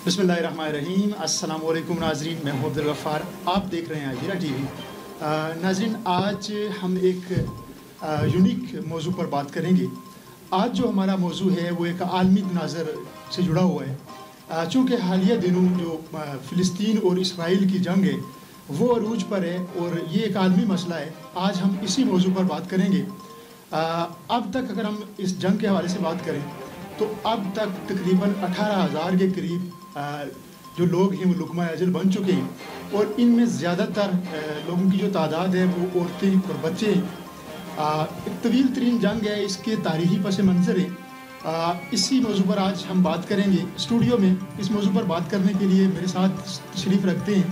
बिस्मिल्लाहिर्रहमानिर्रहीम। अस्सलाम वालेकुम नाज़रीन, मैं हूं अब्दुल गफ़ार, आप देख रहे हैं हीरा टीवी। नाज़रीन, आज हम एक यूनिक मौजू पर बात करेंगे। आज जो हमारा मौजू है वो एक आलमी तनाज़र से जुड़ा हुआ है। चूँकि हालिया दिनों जो फ़िलिस्तीन और इसराइल की जंग है वो अरूज पर है और ये एक आलमी मसला है। आज हम इसी मौजू पर बात करेंगे। अब तक अगर हम इस जंग के हवाले से बात करें तो अब तक तकरीबन 18,000 के करीब जो लोग हैं वो लुकमा अजल बन चुके हैं और इनमें ज़्यादातर लोगों की जो तादाद है वो औरतें और बच्चे हैं। एक तवील तरीन जंग है, इसके तारीख़ी पस मंज़र है। इसी मौजू पर आज हम बात करेंगे। स्टूडियो में इस मौजू पर बात करने के लिए मेरे साथ तशरीफ़ रखते हैं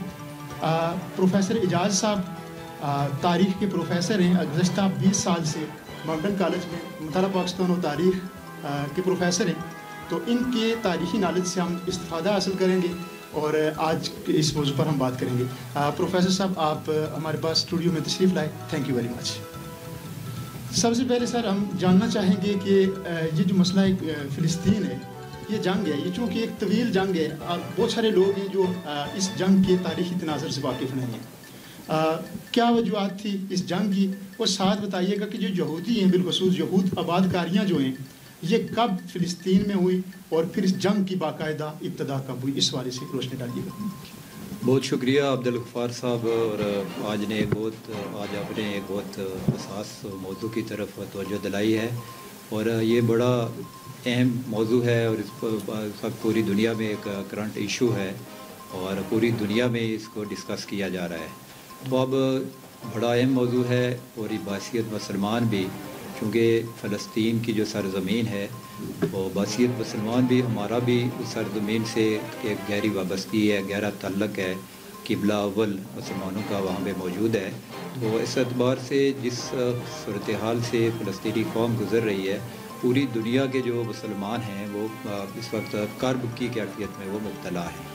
प्रोफेसर एजाज साहब। तारीख़ के प्रोफेसर हैं, गुज़श्ता 20 साल से माउंटेन कॉलेज में मुताला पाकिस्तान और तारीख़ के प्रोफेसर हैं, तो इनके तारीख़ी नॉलेज से हम इस्तिफ़ादा हासिल करेंगे और आज इस मौजू पर हम बात करेंगे। प्रोफेसर साहब, आप हमारे पास स्टूडियो में तशरीफ़ लाए, थैंक यू वेरी मच। सबसे पहले सर हम जानना चाहेंगे कि ये जो मसला फ़िलिस्तीन है, ये जंग है, ये चूँकि एक तवील जंग है, बहुत सारे लोग हैं जो इस जंग के तारीख़ी तनाज़र से वाकिफ़ नहीं हैं। क्या वजूहत थी इस जंग की, और साथ बताइएगा कि जो यहूदी हैं, बिलखुसूस यहूद आबादकारियाँ जो हैं, ये कब फ़िलिस्तीन में हुई और फिर इस जंग की बाकायदा इब्तदा कब हुई, इस वाले से रोशनी डालिएगा। बहुत शुक्रिया अब्दुल गफ़ार साहब। और आज आपने एक बहुत हसास मौजू की तरफ तवज्जो दिलाई है और ये बड़ा अहम मौजू है और इस पर पूरी दुनिया में एक करंट इशू है और पूरी दुनिया में इसको डिस्कस किया जा रहा है। तो अब बड़ा अहम मौजू है और ये बासियत मुसलमान भी, क्योंकि फ़लस्तीन की जो सरज़मीन है वो बासियत मुसलमान भी, हमारा भी उस सरज़मीन से एक गहरी वाबस्ती है, गहरा ताल्लुक़ है। क़िबला अव्वल मुसलमानों का वहाँ पे मौजूद है। तो इस एतबार से जिस सूरत हाल से फ़लस्तीनी कौम गुज़र रही है, पूरी दुनिया के जो मुसलमान हैं वो इस वक्त कर्ब की कैफियत में वो मुब्तला है।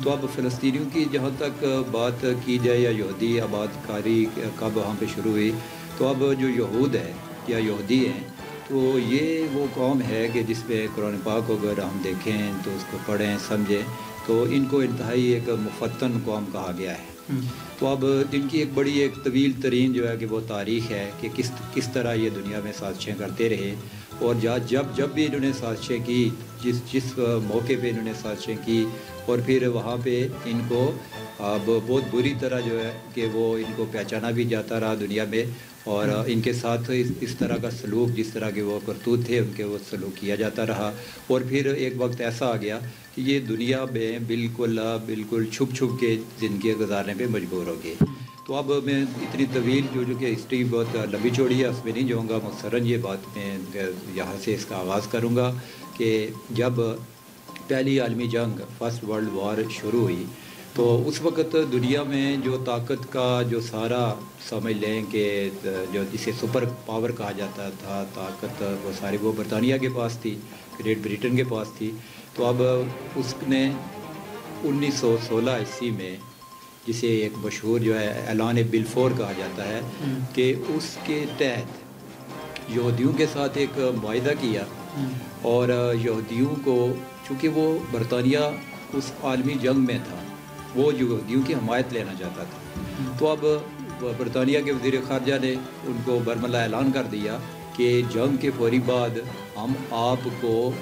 तो अब फ़लस्तीनियों की जहाँ तक बात की जाए या यहूदी आबादकारी कब वहाँ पे शुरू हुई, तो अब जो यहूद है या यहूदी हैं, तो ये वो कौम है कि जिसमें कुरान पाक अगर हम देखें तो उसको पढ़ें समझें तो इनको इंतहाई एक मुफत्तन कौम कहा गया है। तो अब इनकी एक बड़ी एक तवील तरीन जो है कि वो तारीख़ है कि किस तरह ये दुनिया में साजिशें करते रहे और जब भी इन्होंने साजिशें की, जिस मौके पे इन्होंने साजिशें की और फिर वहाँ पे इनको अब बहुत बुरी तरह जो है कि वो इनको पहचाना भी जाता रहा दुनिया में और इनके साथ इस तरह का सलूक, जिस तरह के वो करतूत थे उनके वो सलूक किया जाता रहा। और फिर एक वक्त ऐसा आ गया कि ये दुनिया में बिल्कुल छुप के ज़िंदगी गुजारने पे मजबूर हो गए। तो अब मैं इतनी तवील जो कि हिस्ट्री बहुत लंबी चौड़ी है उसमें नहीं जाऊँगा, मुख्तसरन ये बात मैं यहाँ से इसका आगाज़ करूँगा कि जब पहली आलमी जंग फर्स्ट वर्ल्ड वार शुरू हुई तो उस वक़्त दुनिया में जो ताकत का जो सारा समझ लें कि जो जिसे सुपर पावर कहा जाता था ताकत, वो सारी वो बरतानिया के पास थी, ग्रेट ब्रिटेन के पास थी। तो अब उसने 1916 ईस्वी में, जिसे एक मशहूर जो है ऐलान बिलफोर कहा जाता है, कि उसके तहत यहूदियों के साथ एक मुआहिदा किया और यहूदियों को, चूँकि वो बरतानिया उस आलमी जंग में था, वो यहूदियों की हमायत लेना चाहता था। तो अब बरतानिया के वज़ीर ख़ारजा ने उनको बरमला ऐलान कर दिया कि जंग के फौरी बाद हम आपको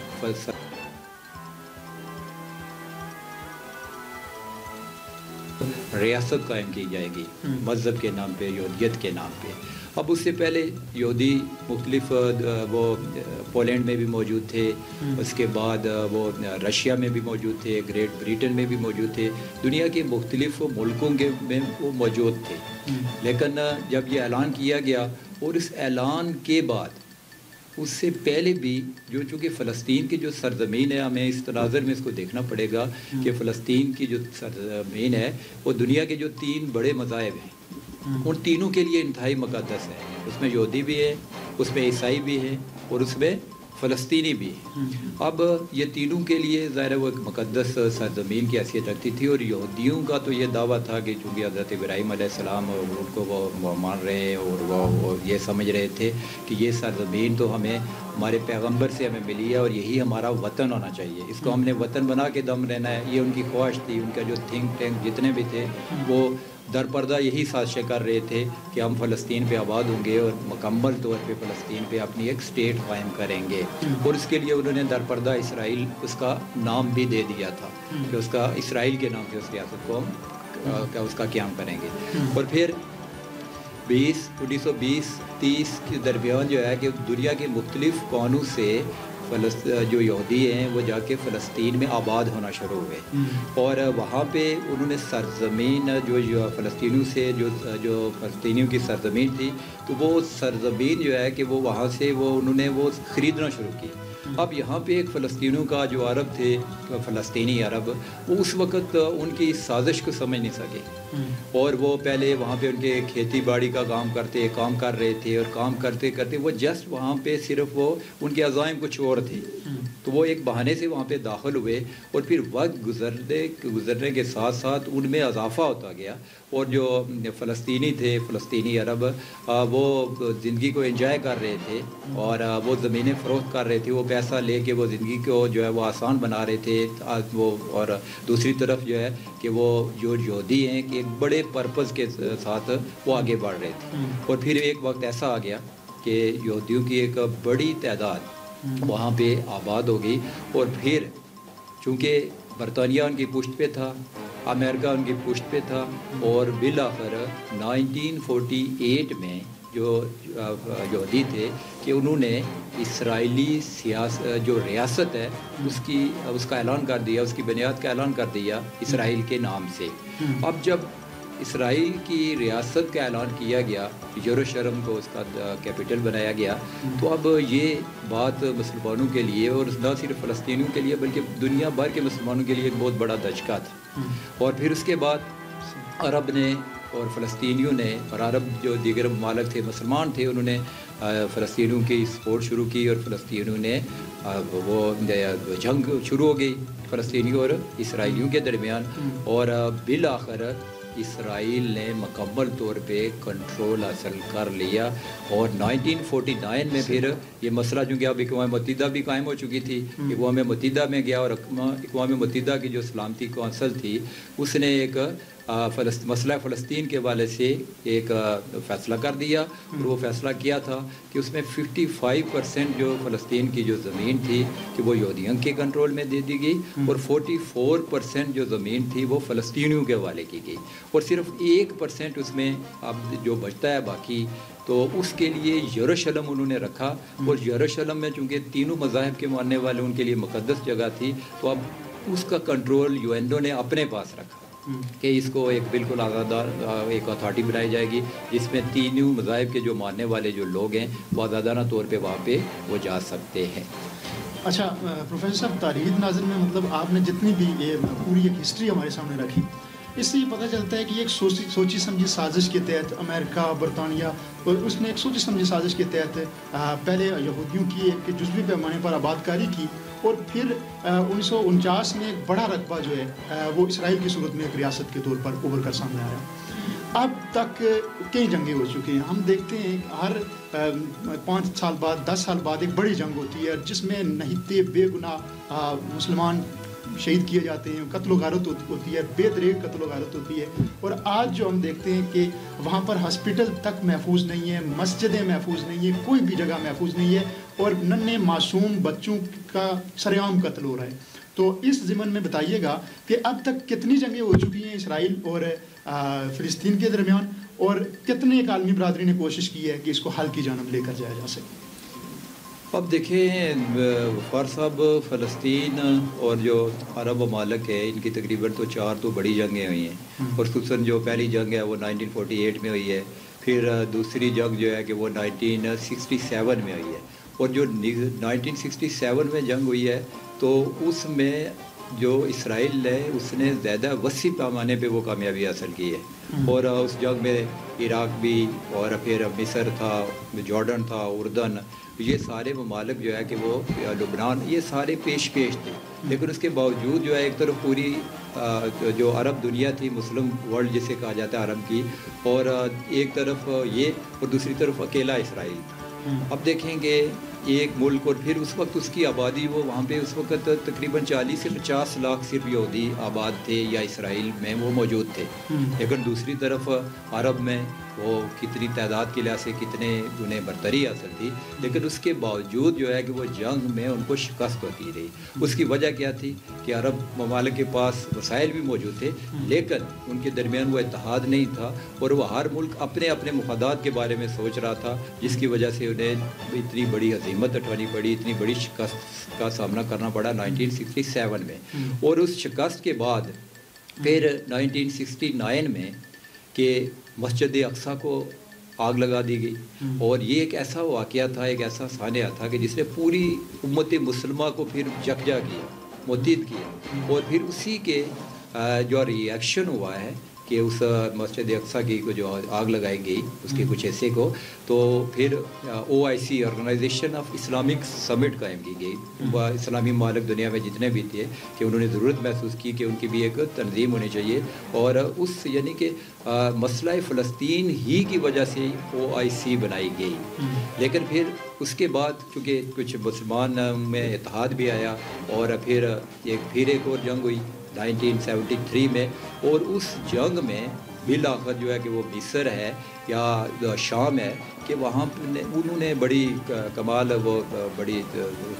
रियासत कायम की जाएगी मज़हब के नाम पे, यहूदियत के नाम पे। अब उससे पहले यहूदी मुख्तलिफ वो पोलैंड में भी मौजूद थे, उसके बाद वो रशिया में भी मौजूद थे, ग्रेट ब्रिटेन में भी मौजूद थे, दुनिया के मुख्तलिफ मुल्कों के में वो मौजूद थे। लेकिन जब ये ऐलान किया गया और इस ऐलान के बाद उससे पहले भी जो चूँकि फ़लस्तीन की जो सरज़मीन है, हमें इस तनाज़र में इसको देखना पड़ेगा कि फ़लस्तीन की जो सरज़मीन है वो दुनिया के जो 3 बड़े मज़ाहिब हैं उन तीनों के लिए इंतहाई मुक़द्दस है। उसमें यहूदी भी है, उसमें ईसाई भी है और उसमें फ़लस्तीनी भी है। अब ये तीनों के लिए ज़ाहिर है वो एक मुक़द्दस सरज़मीन की हैसियत रखती थी और यहूदियों का तो ये दावा था कि चूँकि हज़रत इब्राहीम अलैहिस्सलाम उनको वो मान रहे हैं और वो ये समझ रहे थे कि ये सरज़मीन तो हमें ہمارے پیغمبر سے ہمیں ملی ہے اور یہی ہمارا وطن ہونا چاہیے. اس کو ہم نے وطن بنا کے دم رہنا ہے. یہ ان کی خواہش تھی. ان کا جو تھنک ٹینک جتنے بھی تھے وہ در پردہ یہی سازشیں کر رہے تھے کہ ہم فلسطین پہ آباد ہوں گے اور مکمل طور پہ فلسطین پہ اپنی ایک اسٹیٹ قائم کریں گے. اور اس کے لیے انہوں نے در پردہ اسرائیل اس کا نام بھی دے دیا تھا کہ اس کا اسرائیل کے نام سے اس ریاست کو ہم اس کا قیام کریں گے. اور پھر 1920-30 کے درمیان جو ہے کہ دنیا کے مختلف کونوں سے جو یہودی ہیں وہ جا کے فلسطین میں آباد ہونا شروع ہوئے. اور وہاں پہ انہوں نے سرزمین جو فلسطینیوں سے جو فلسطینیوں کی سرزمین تھی تو وہ سرزمین جو ہے کہ وہ وہاں سے انہوں نے وہ خریدنا شروع کی. اب یہاں پہ ایک فلسطینیوں کا جو عرب تھے فلسطینی عرب وہ اس وقت ان کی سازش کو سمجھ نہیں سکے اور وہ پہلے وہاں پہ ان کے کھیتی باڑی کا کام کر رہے تھے اور کام کرتے کرتے وہ جسٹ وہاں پہ صرف وہ ان کے عزائم کچھ اور تھے. تو وہ ایک بہانے سے وہاں پہ داخل ہوئے اور پھر وقت گزرنے کے ساتھ ساتھ ان میں اضافہ ہوتا گیا اور جو فلسطینی تھے فلسطینی عرب وہ زندگی کو انجوائے کر رہے تھے اور وہ زمینیں فروخت کر رہے تھے. وہ پیسہ لے کے وہ زندگی کو جو ہے وہ آسان بنا رہے تھے وہ. اور دوسری طرف جو ہے کہ وہ جو یہودی ہیں کہ ایک بڑے پرپز کے ساتھ وہ آگے بڑھ رہے تھے. اور پھر ایک وقت ایسا آ گیا کہ یہودیوں کی ایک بڑی تعداد وہاں پہ آباد ہو گئی. اور پھر چونکہ برطانیہ ان کی پشت پہ تھا, امریکہ ان کی پشت پہ تھا, اور بالآخر 1948 میں جو یہودی تھے کہ انہوں نے اسرائیلی جو ریاست ہے اس کا اعلان کر دیا, اس کی بنیاد کا اعلان کر دیا اسرائیل کے نام سے. اب جب اسرائیل کی ریاست کا اعلان کیا گیا, یروشلم کو اس کا کیپٹل بنایا گیا, تو اب یہ بات مسلمانوں کے لیے اور نہ صرف فلسطینیوں کے لیے بلکہ دنیا بھر کے مسلمانوں کے لیے ایک بہت بڑا دھچکا تھا. اور پھر اس کے بعد عرب نے اور فلسطینیوں نے اور عرب جو دیگر ممالک تھے مسلمان تھے انہوں نے فلسطینیوں کی سپورٹ شروع کی اور فلسطینیوں نے وہ جنگ شروع ہو گئی فلسطینیوں اور اسرائیلیوں کے درمیان. اور بالآخر اسرائیل نے مکمل طور پہ کنٹرول حاصل کر لیا. اور 1949 میں پھر یہ مسئلہ چونکہ اب اقوام متحدہ بھی قائم ہو چکی تھی, اقوام متحدہ میں گیا اور اقوام متحدہ کی جو سلامتی کونسل تھی اس نے ایک مسئلہ فلسطین کے حوالے سے ایک فیصلہ کر دیا. اور وہ فیصلہ کیا تھا کہ اس میں 55% جو فلسطین کی جو زمین تھی کہ وہ یہودیوں کے کنٹرول میں دے دی گئی اور 44% جو زمین تھی وہ فلسطینیوں کے حوالے کی گئی. اور صرف 1% اس میں اب جو بچتا ہے باقی تو اس کے لیے یروشلم انہوں نے رکھا. اور یروشلم میں چونکہ تینوں مذاہب کے ماننے والے ان کے لیے مقدس جگہ تھی تو اب اس کا کنٹرول یو نے اپنے پاس رکھا کہ اس کو ایک بالکل آزادار ایک اتھارٹی بنائی جائے گی جس میں تینوں مذاہب کے جو ماننے والے جو لوگ ہیں وہ آزادانہ طور پہ وہاں پہ وہ جا سکتے ہیں. اچھا پروفیسر صاحب, تاریخ ناظر میں مطلب آپ نے جتنی بھی پوری ایک ہسٹری ہمارے سامنے رکھی اس سے یہ پتہ چلتا ہے کہ ایک سوچی سمجھی سازش کے تحت امریکہ برطانیہ اور اس نے ایک سوچی سمجھی سازش کے تحت پہلے یہودیوں کی ایک جزوی پیمانے پر آباد کاری کی اور پھر 1949 میں ایک بڑا رقبہ جو ہے وہ اسرائیل کی صورت میں ایک ریاست کے طور پر ابھر کر سامنے آیا. اب تک کئی جنگیں ہو چکی ہیں, ہم دیکھتے ہیں ہر 5 سال بعد 10 سال بعد ایک بڑی جنگ ہوتی ہے جس میں نہتے بے گناہ مسلمان شہید کیے جاتے ہیں, قتل و غارت ہوتی ہے, بے دریغ قتل و غارت ہوتی ہے. اور آج جو ہم دیکھتے ہیں کہ وہاں پر ہاسپٹل تک محفوظ نہیں ہے, مسجدیں محفوظ نہیں ہیں, کوئی بھی جگہ محفوظ نہیں ہے اور ننھے معصوم بچوں کا سر عام قتل ہو رہا ہے. تو اس ضمن میں بتائیے گا کہ اب تک کتنی جنگیں ہو چکی ہیں اسرائیل اور فلسطین کے درمیان اور کتنے ایک عالمی برادری نے کوشش کی ہے کہ اس کو حل کی جانب لے کر جایا جا سکے. اب دیکھیں غفار صاحب, فلسطین اور جو عرب ممالک ہے ان کی تقریباً تو 4 تو بڑی جنگیں ہوئی ہیں اور خصوصاً جو پہلی جنگ ہے وہ 1948 میں ہوئی ہے, پھر دوسری جنگ جو ہے کہ وہ 1967 میں ہوئی ہے. اور جو 1967 میں جنگ ہوئی ہے تو اس میں جو اسرائیل ہے اس نے زیادہ وسیع پیمانے پہ وہ کامیابی حاصل کی ہے. اور اس جنگ میں عراق بھی اور پھر مصر تھا, جارڈن تھا, اردن, یہ سارے ممالک جو ہے کہ وہ لبنان, یہ سارے پیش تھے. لیکن اس کے باوجود جو ہے ایک طرف پوری جو عرب دنیا تھی, مسلم ورلڈ جسے کہا جاتا ہے عرب کی, اور ایک طرف یہ اور دوسری طرف اکیلا اسرائیل. اب دیکھیں کہ ایک ملک، اور پھر اس وقت اس کی آبادی وہ وہاں پہ اس وقت تقریباً 40 سے 50 لاکھ صرف یہودی آباد تھے یا اسرائیل میں وہ موجود تھے. لیکن دوسری طرف عرب میں وہ کتنی تعداد کے لحاظ سے کتنے انہیں برتری حاصل تھی، لیکن اس کے باوجود جو ہے کہ وہ جنگ میں ان کو شکست ہوتی رہی. اس کی وجہ کیا تھی کہ عرب ممالک کے پاس وسائل بھی موجود تھے لیکن ان کے درمیان وہ اتحاد نہیں تھا، اور وہ ہر ملک اپنے اپنے مفادات کے بارے میں سوچ رہا تھا، جس کی وجہ سے انہیں اتنی بڑی ہزیمت اٹھانی پڑی، اتنی بڑی شکست کا سامنا کرنا پڑا 1967 میں. اور اس شکست کے بعد پھر 1969 میں کہ مسجد اقصیٰ کو آگ لگا دی گئی، اور یہ ایک ایسا واقعہ تھا، ایک ایسا سانحہ تھا کہ جس نے پوری امت مسلمہ کو پھر یکجا کیا، متحد کیا. اور پھر اسی کے جو ری ایکشن ہوا ہے کہ اس مسجد اقصیٰ کی جو آگ لگائی گئی اس کے کچھ حصے کو، تو پھر OIC آرگنائزیشن آف اسلامک سمٹ قائم کی گئی. اسلامی ممالک دنیا میں جتنے بھی تھے کہ انہوں نے ضرورت محسوس کی کہ ان کی بھی ایک تنظیم ہونی چاہیے، اور اس یعنی کہ مسئلہ فلسطین ہی کی وجہ سے OIC بنائی گئی. لیکن پھر اس کے بعد چونکہ کچھ مسلمان میں اتحاد بھی آیا، اور پھر ایک اور جنگ ہوئی 1973 میں، اور اس جنگ میں بالآخر جو ہے کہ وہ مصر ہے یا شام ہے کہ وہاں انہوں نے بڑی کمال، وہ بڑی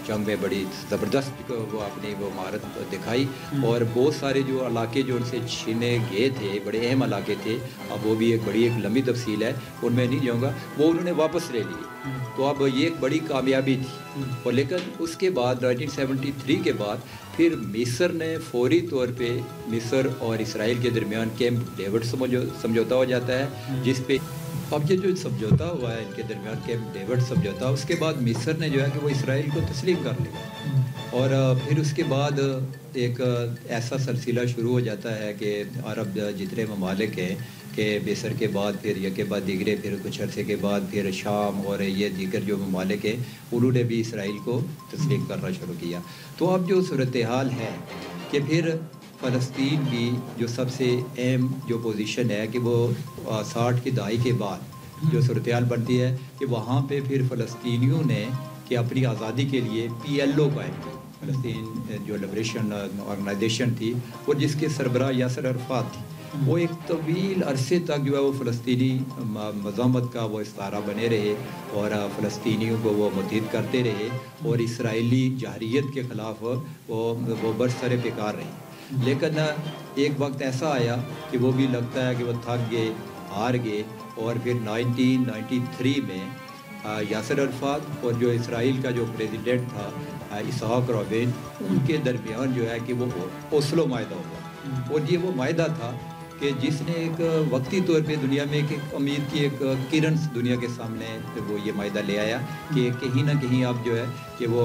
جنگ میں بڑی زبردست وہ اپنی وہ مہارت دکھائی، اور بہت سارے جو علاقے جو ان سے چھینے گئے تھے، بڑے اہم علاقے تھے، اب وہ بھی ایک لمبی تفصیل ہے، ان میں نہیں جاؤں گا، وہ انہوں نے واپس لے لیے. تو اب یہ ایک بڑی کامیابی تھی. اور لیکن اس کے بعد 1973 کے بعد پھر مصر نے فوری طور پہ مصر اور اسرائیل کے درمیان کیمپ ڈیوڈ سمجھوتا ہو جاتا ہے، جس پہ اب یہ جو سمجھوتا ہوا ہے ان کے درمیان کیمپ ڈیوڈ سمجھوتا، اس کے بعد مصر نے جو ہے کہ وہ اسرائیل کو تسلیم کر لیا. اور پھر اس کے بعد ایک ایسا سلسلہ شروع ہو جاتا ہے کہ عرب جتنے ممالک ہیں کہ مصر کے بعد پھر یک کے بعد دیگرے، پھر کچھ عرصے کے بعد پھر شام اور یہ دیگر جو ممالک ہیں انہوں نے بھی اسرائیل کو تسلیم کرنا شروع کیا. تو اب جو صورتحال ہے کہ پھر فلسطین کی جو سب سے اہم جو پوزیشن ہے کہ وہ 60 کی دہائی کے بعد جو صورتحال بنتی ہے کہ وہاں پہ پھر فلسطینیوں نے کہ اپنی آزادی کے لیے PLO قائم کی، فلسطین جو لبریشن آرگنائزیشن تھی، اور جس کے سربراہ یاسر عرفات تھی. وہ ایک طویل عرصے تک جو ہے وہ فلسطینی مزاحمت کا وہ استعارہ بنے رہے، اور فلسطینیوں کو وہ متحد کرتے رہے، اور اسرائیلی جارحیت کے خلاف وہ برسر پیکار رہے. لیکن ایک وقت ایسا آیا کہ وہ بھی لگتا ہے کہ وہ تھک گئے، ہار گئے، اور پھر 1993 میں یاسر عرفات اور جو اسرائیل کا جو پریزیڈنٹ تھا اسحاق رابین، ان کے درمیان جو ہے کہ وہ اوسلو معاہدہ ہوا. اور یہ وہ معاہدہ تھا کہ جس نے ایک وقتی طور پہ دنیا میں ایک امید کی ایک کرن دنیا کے سامنے وہ یہ معاہدہ لے آیا کہ کہیں نہ کہیں اب جو ہے کہ وہ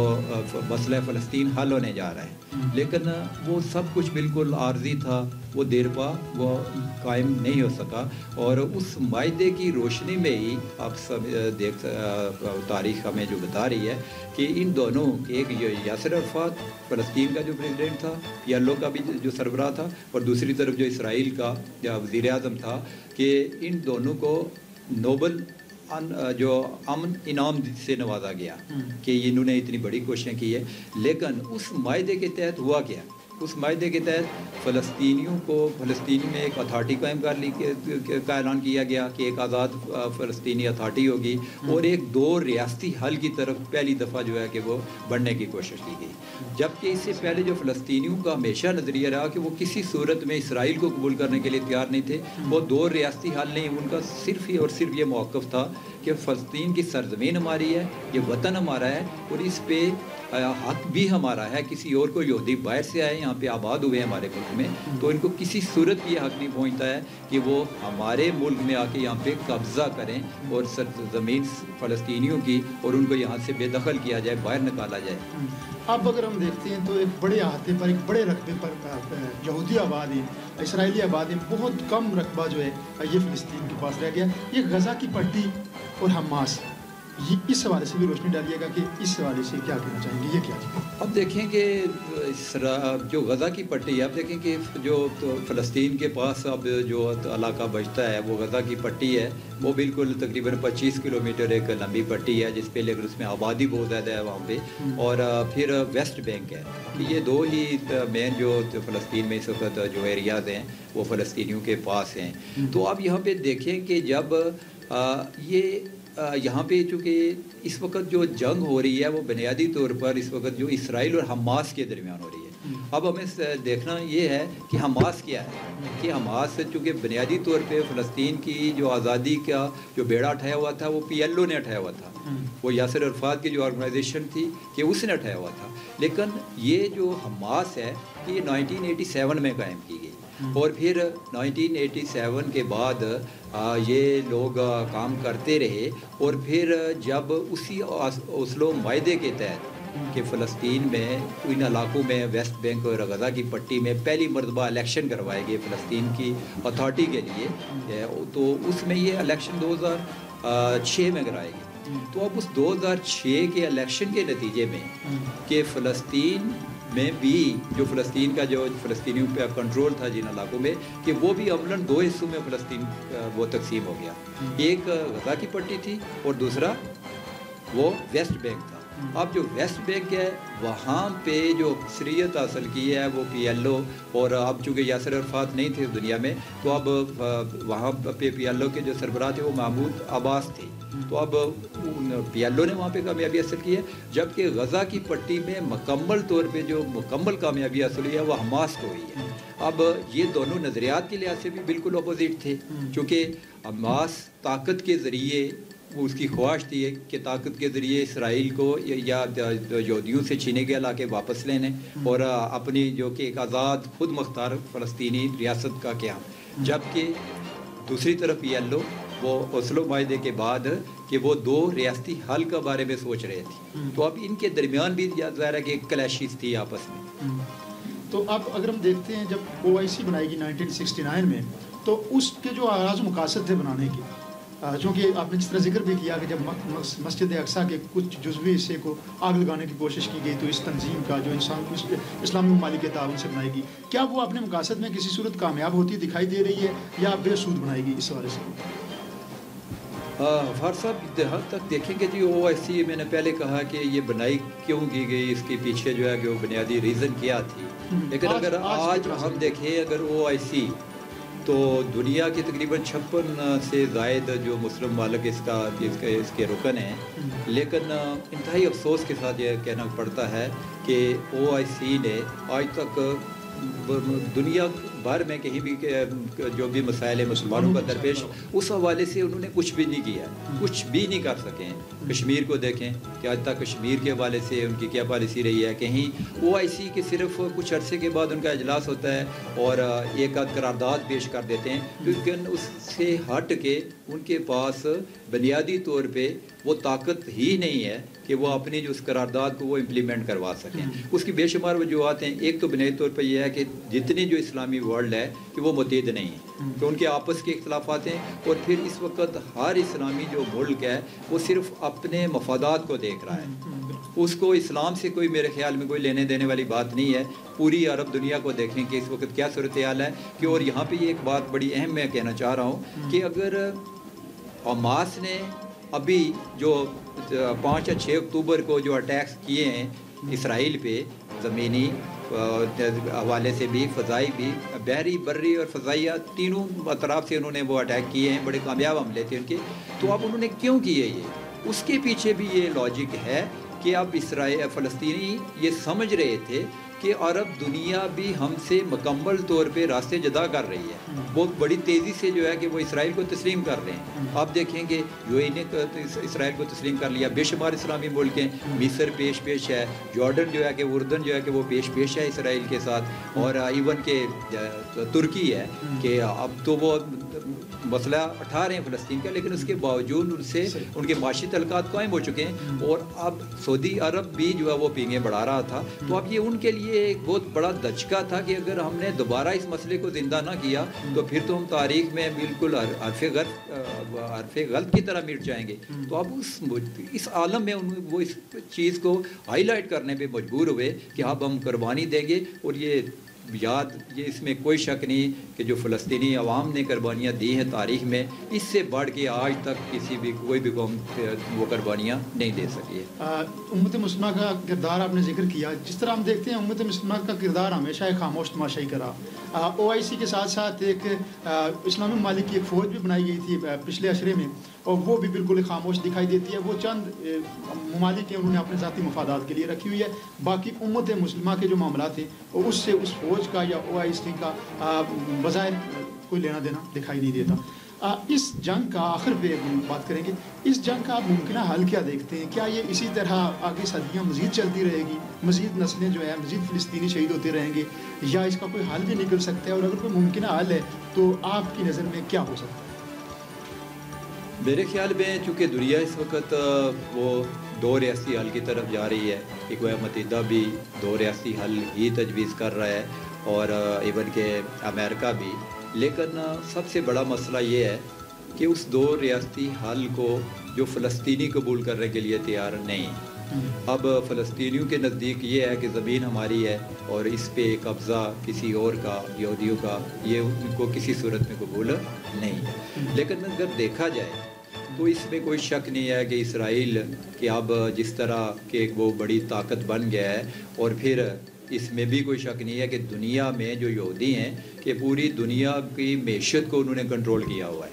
مسئلہ فلسطین حل ہونے جا رہا ہے. لیکن وہ سب کچھ بالکل عارضی تھا، وہ دیر پا وہ قائم نہیں ہو سکا. اور اس معاہدے کی روشنی میں ہی آپ سب دیکھ تاریخ ہمیں جو بتا رہی ہے کہ ان دونوں، ایک یاسر عرفات فلسطین کا جو پریزیڈنٹ تھا، PLO کا بھی جو سربراہ تھا، اور دوسری طرف جو اسرائیل کا وزیر اعظم تھا، کہ ان دونوں کو نوبل جو امن انعام سے نوازا گیا کہ انہوں نے اتنی بڑی کوششیں کی ہے. لیکن اس معاہدے کے تحت ہوا کیا؟ اس معاہدے کے تحت فلسطینیوں کو فلسطین میں ایک اتھارٹی قائم کا اعلان کیا گیا کہ ایک آزاد فلسطینی اتھارٹی ہوگی، اور ایک 2 ریاستی حل کی طرف پہلی دفعہ جو ہے کہ وہ بڑھنے کی کوشش کی گئی. جبکہ اس سے پہلے جو فلسطینیوں کا ہمیشہ نظریہ رہا کہ وہ کسی صورت میں اسرائیل کو قبول کرنے کے لیے تیار نہیں تھے، وہ 2 ریاستی حل نہیں، ان کا صرف ہی اور صرف یہ موقف تھا کہ فلسطین کی سرزمین ہماری ہے، یہ وطن ہمارا ہے، اور اس پہ حق بھی ہمارا ہے. کسی اور کو یہودی باہر سے آئے یہاں پہ آباد ہوئے ہمارے ملک میں، تو ان کو کسی صورت یہ حق نہیں پہنچتا ہے کہ وہ ہمارے ملک میں آ کے یہاں پہ قبضہ کریں اور زمین فلسطینیوں کی، اور ان کو یہاں سے بے دخل کیا جائے، باہر نکالا جائے. اب اگر ہم دیکھتے ہیں تو ایک بڑے احاطے پر، ایک بڑے رقبے پر یہودی آبادی، اسرائیلی آبادی، بہت کم رقبہ جو ہے یہ فلسطین کے پاس رہ گیا. یہ غزہ کی پٹی اور حماس، ये इस हवाले से भी रोशनी डालिएगा कि इस हवाले से क्या कहना चाहेंगे, ये क्या है? अब देखें कि जो गज़ा की पट्टी है, अब देखें कि जो फ़लस्तीन के पास अब जो इलाका बचता है वो गज़ा की पट्टी है, वो बिल्कुल तकरीबन 25 किलोमीटर एक लंबी पट्टी है जिस पे, लेकिन उसमें आबादी बहुत ज़्यादा है वहाँ पे, और फिर वेस्ट बैंक है कि ये दो ही मेन जो फ़लस्तीन में इस वक्त जो एरियाज़ हैं वो फ़लस्तीनियों के पास हैं। तो अब यहाँ पे देखें कि जब ये यहाँ पे चूँकि इस वक्त जो जंग हो रही है वो बुनियादी तौर पर इस वक्त जो इसराइल और हमास के दरमियान हो रही है। अब हमें देखना ये है कि हमास क्या है, कि हमास चूँकि बुनियादी तौर पे फ़लस्तीन की जो आज़ादी का जो बेड़ा उठाया हुआ था वो PLO ने उठाया हुआ था, वो यासिर अरफात की जो ऑर्गेनाइजेशन थी कि उसने उठाया हुआ था। लेकिन ये जो हमास है ये 1987 में कायम की गई, और फिर 1987 के बाद ये लोग काम करते रहे, और फिर जब उसी ओस्लो मायदे के तहत कि फ़लस्तीन में इन इलाकों में वेस्ट बैंक और गज़ा की पट्टी में पहली मरतबा इलेक्शन करवाए गए फ़लस्तीन की अथॉरिटी के लिए, तो उसमें ये इलेक्शन 2006 में कराए गए। तो अब उस 2006 के इलेक्शन के नतीजे में कि फ़लस्तीन में भी जो फ़लस्तीन का जो फ़लस्तीनियों पे कंट्रोल था जिन इलाकों में, कि वो भी अमलन दो हिस्सों में फ़लस्तीन वो तकसीम हो गया, एक गज़ा की पट्टी थी और दूसरा वो वेस्ट बैंक था। अब जो वेस्ट बैंक है वहाँ पे जो अक्सरियत हासिल की है वो PLO, और अब चूँकि यासिर अरफात नहीं थे दुनिया में, तो अब वहाँ पे PLO के जो सरबराह थे वो महमूद अब्बास थे, तो अब PLO ने वहाँ पे कामयाबी हासिल की है, जबकि गज़ा की पट्टी में मुकम्मल तौर पे जो मुकम्मल कामयाबी हासिल हुई है वो हमास को हुई है। अब ये दोनों नज़रियात के लिहाज से भी बिल्कुल अपोजिट थे, क्योंकि हमास ताकत के ज़रिए उसकी ख्वाहिश थी कि ताकत के ज़रिए इसराइल को या यहूदियों से छीने के इलाके वापस लेने और अपनी जो कि एक आज़ाद खुद मुख्तार फ़लस्तीनी रियासत का क़याम, जबकि दूसरी तरफ PLO वो ओस्लो मायदे के बाद कि वो दो रियासती हल के बारे में सोच रहे थे, तो अब इनके दरमियान भी ज़ाहिर है कि क्लैशेस थी आपस में। तो अब अगर हम देखते हैं जब OIC बनाएगी 1969 में, तो उसके जो आगाज़ मकासद थे बनाने के, चूँकि आपने जिस तरह जिक्र भी किया कि जब मस्जिद अक्सा के कुछ जुज़वी हिस्से को आग लगाने की कोशिश की गई, तो इस तंजीम का जो इस्लामी ममालिक के ताउन से बनाएगी, क्या वो अपने मकासद में किसी सूरत कामयाब होती दिखाई दे रही है या बेसूद बनाएगी? इस हवाले से फार साहब यहाँ तक देखेंगे जी OIC मैंने पहले कहा कि ये बनाई क्यों की गई, इसके पीछे जो है कि वो बुनियादी रीज़न क्या थी, लेकिन अगर आज हम देखें अगर OIC तो दुनिया के तकरीबन 56 से ज़ायद जो मुस्लिम मालिक इसके रुकन हैं, लेकिन इंतहाई अफसोस के साथ ये कहना पड़ता है कि OIC ने आज तक दुनिया भर में कहीं भी जो भी मसाइल है मुसलमानों का दरपेश, उस हवाले से उन्होंने कुछ भी नहीं किया, कुछ भी नहीं कर सके हैं। कश्मीर को देखें कि आज तक कश्मीर के हवाले से उनकी क्या पॉलिसी रही है, कहीं OIC के सिर्फ कुछ अरसे के बाद उनका इजलास होता है और एक आध करारदाद पेश कर देते हैं, लेकिन उससे हट के उनके पास बुनियादी तौर पर वो ताकत ही नहीं है कि वो अपनी जो उस करारदाद को वो इम्प्लीमेंट करवा सकें। उसकी बेशुमार वजूहत हैं। एक तो बुनियादी तौर पर यह है कि जितनी जो इस्लामी वर्ल्ड है कि वो मुत्तहिद नहीं है, तो उनके आपस के इख्तलाफात हैं, और फिर इस वक्त हर इस्लामी जो मुल्क है वो सिर्फ अपने मफादात को देख रहा है, उसको इस्लाम से कोई मेरे ख्याल में कोई लेने देने वाली बात नहीं है। पूरी अरब दुनिया को देखें कि इस वक्त क्या सूरत हाल है कि, और यहाँ पर एक बात बड़ी अहम मैं कहना चाह रहा हूँ कि अगर हमास ने अभी जो 5 या 6 अक्टूबर को जो अटैक्स किए हैं इसराइल पे, ज़मीनी हवाले से भी, फ़ज़ाई भी, बहरी बर्री और फ़ज़ाइया तीनों तरफ से उन्होंने वो अटैक किए हैं, बड़े कामयाब हमले थे उनके। तो अब उन्होंने क्यों किए ये, उसके पीछे भी ये लॉजिक है कि अब फ़लस्तीनी ये समझ रहे थे कि अरब दुनिया भी हमसे मुकम्मल तौर पे रास्ते जुदा कर रही है, वो बड़ी तेज़ी से जो है कि वो इसराइल को तस्लीम कर रहे हैं। आप देखेंगे UAE ने इसराइल को तस्लीम कर लिया, बेशुमार इस्लामी मुल्क हैं, मिस्र पेश है, जॉर्डन जो है कि उर्दन जो है कि वो पेश है इसराइल के साथ, और इवन के तुर्की है कि अब तो वो मसला उठा रहे हैं फ़लस्तीन का, लेकिन उसके बावजूद उनसे उनके माशी तल्कात कायम हो चुके हैं और अब सऊदी अरब भी जो है वो पींगे बढ़ा रहा था। तो अब ये उनके लिए एक बहुत बड़ा दचका था कि अगर हमने दोबारा इस मसले को ज़िंदा ना किया तो फिर तो हम तारीख़ में बिल्कुल हरफ़े गलत की तरह मिट जाएंगे। तो अब इस आलम में वो इस चीज़ को हाईलाइट करने पे मजबूर हुए कि अब हम कुर्बानी देंगे। और ये इसमें कोई शक नहीं कि जो फ़लस्तीनी अवाम ने कुर्बानियाँ दी हैं तारीख़ में, इससे बढ़ के आज तक कोई भी कौम वो कुर्बानियाँ नहीं दे सकी है। उम्मत मुस्लिमा का किरदार आपने जिक्र किया। जिस तरह हम देखते हैं उम्मत मुस्लिमा का किरदार हमेशा एक खामोश तमाशाई का रहा। OIC के साथ साथ एक इस्लामी ममालिक की एक फ़ौज भी बनाई गई थी पिछले अशरे में, और वो भी बिल्कुल खामोश दिखाई देती है। वो चंद ममालिक हैं उन्होंने अपने ज़ाती मफादात के लिए रखी हुई है, बाकी उम्मत मुस्लिमा के जो मामला थे उससे उस फ़ौज का या OIC का बज़ाहिर कोई लेना देना दिखाई नहीं देता। इस जंग का आखिर पे बात करेंगे, इस जंग का आप मुमकिन हल क्या देखते हैं? क्या ये इसी तरह आगे सदियाँ मज़ीद चलती रहेगी, मज़ीद नस्लें जो है मज़ीद फ़लस्तीनी शहीद होते रहेंगे, या इसका कोई हल भी निकल सकता है? और अगर कोई मुमकिन हल है तो आपकी नज़र में क्या हो सकता है? मेरे ख़्याल में चूँकि दुनिया इस वक्त वो दो रियासी हल की तरफ जा रही है, अक़वाम मुत्तहिदा भी दो रियासी हल ही तजवीज़ कर रहा है और इवन के अमेरिका भी, लेकिन सबसे बड़ा मसला ये है कि उस दो रियासी हल को जो फ़लस्तीनी कबूल करने के लिए तैयार नहीं। अब फ़लस्तीनियों के नज़दीक ये है कि ज़मीन हमारी है और इस पे कब्ज़ा किसी और का, यहूदियों का, ये उनको किसी सूरत में कबूल नहीं। लेकिन अगर देखा जाए तो इसमें कोई शक नहीं है कि इसराइल कि अब जिस तरह के वो बड़ी ताकत बन गया है, और फिर इसमें भी कोई शक नहीं है कि दुनिया में जो यहूदी हैं कि पूरी दुनिया की मैशत को उन्होंने कंट्रोल किया हुआ है।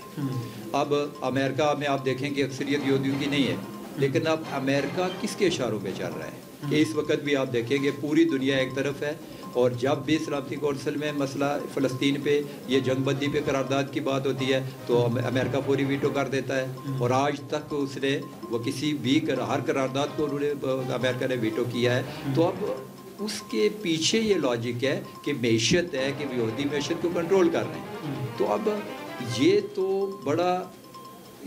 अब अमेरिका में आप देखें कि अक्सरियत यहूदियों की नहीं है, लेकिन अब अमेरिका किसके इशारों पे चल रहा है कि इस वक्त भी आप देखेंगे पूरी दुनिया एक तरफ है, और जब भी सलामती कौंसिल में मसला फ़लस्तीन पे ये जंगबंदी पे करारदाद की बात होती है तो अमेरिका पूरी वीटो कर देता है, और आज तक उसने वो किसी भी हर करारदाद को उन्होंने अमेरिका ने वीटो किया है। तो अब उसके पीछे ये लॉजिक है कि मैशत है कि यहूदी मैशत को कंट्रोल कर रहे हैं। तो अब ये तो बड़ा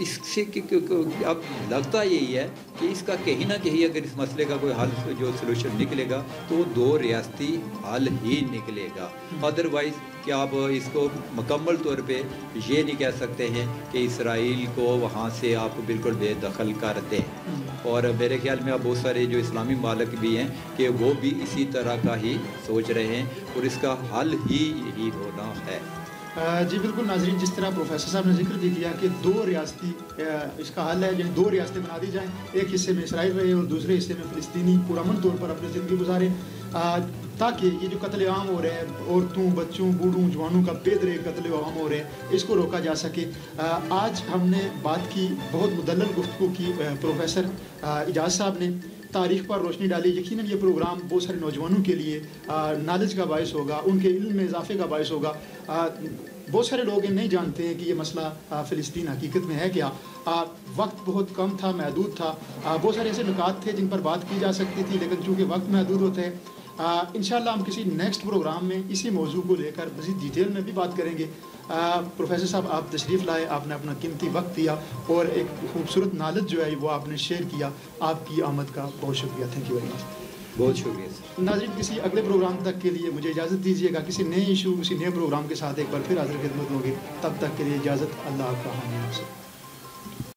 इससे अब लगता यही है कि इसका कहीं ना कहीं अगर इस मसले का कोई हल जो सलूशन निकलेगा तो वो दो रियासती हल ही निकलेगा। अदरवाइज़ क्या आप इसको मुकम्मल तौर पे ये नहीं कह सकते हैं कि इसराइल को वहाँ से आप बिल्कुल बेदखल कर दें। और मेरे ख्याल में अब बहुत सारे जो इस्लामी मालिक भी हैं कि वो भी इसी तरह का ही सोच रहे हैं, और इसका हल ही यही होना है। जी बिल्कुल नाज़रीन, जिस तरह प्रोफेसर साहब ने जिक्र भी किया कि दो रियासती इसका हल है, यानी दो रियासतें बना दी जाएँ, एक हिस्से में इसराइल रहे और दूसरे हिस्से में फ़लस्तीनी पुरअमन तौर पर अपनी ज़िंदगी गुजारें, ताकि ये जो कत्ल आम हो रहे हैं औरतों, बच्चों, बूढ़ों, जवानों का बेदरे कत्ल आम हो रहे हैं, इसको रोका जा सके। आज हमने बात की, बहुत मुदल्लल गुफ्तगू की प्रोफेसर इजाज़ साहब ने, तारीख़ पर रोशनी डाली। यकीनन ये प्रोग्राम बहुत सारे नौजवानों के लिए नॉलेज का बायस होगा, उनके इल्म में इजाफे का बायस होगा। बहुत सारे लोग नहीं जानते हैं कि ये मसला फ़लस्तीन हकीकत में है क्या। वक्त बहुत कम था, महदूद था, बहुत सारे ऐसे नुकात थे जिन पर बात की जा सकती थी, लेकिन चूँकि वक्त महदूद होते हैं इंशाअल्लाह हम किसी नेक्स्ट प्रोग्राम में इसी मौजू को लेकर मज़ीद डिटेल में भी बात करेंगे। प्रोफेसर साहब आप तशरीफ़ लाए, आपने अपना कीमती वक्त दिया और एक खूबसूरत नॉलेज जो है वो आपने शेयर किया। आपकी आमद का बहुत शुक्रिया, थैंक यू वेरी मच। बहुत शुक्रिया नाज़रीन, किसी अगले प्रोग्राम तक के लिए मुझे इजाज़त दीजिएगा। किसी नए इशू, किसी नए प्रोग्राम के साथ एक बार फिर हाज़िर खिदमत होंगे। तब तक के लिए इजाज़त, अल्लाह आपका हामी आपसे।